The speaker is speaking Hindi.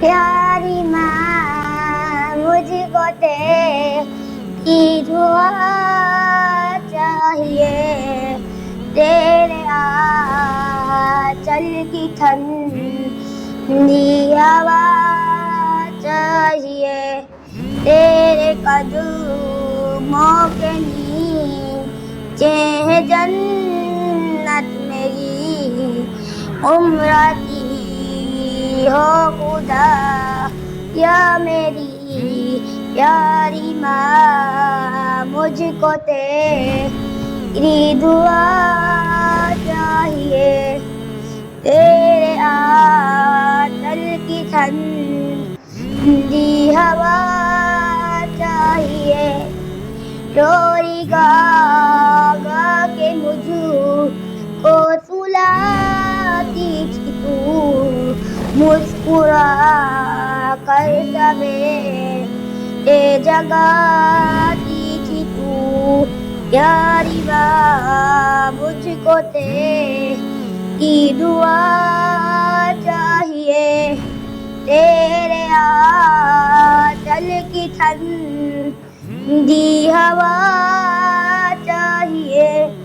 प्यारी माँ मुझको तेरी दुआ चाहिए, तेरे आंचल की ठंडी हवा चाहिए, तेरे कदमों के नीचे है जन्नत मेरी, उम्र की हो खुदा या मेरी प्यारी माँ मुझको तेरी दुआ चाहिए, तेरे आंचल की ठंडी हवा चाहिए, रोई गा गा के मुझको सुलाती थी तू, मुस्कुरा कर सवेरे जगाती थी तू, प्यारी माँ मुझको तेरी दुआ चाहिए, तेरे आंचल की ठंडी हवा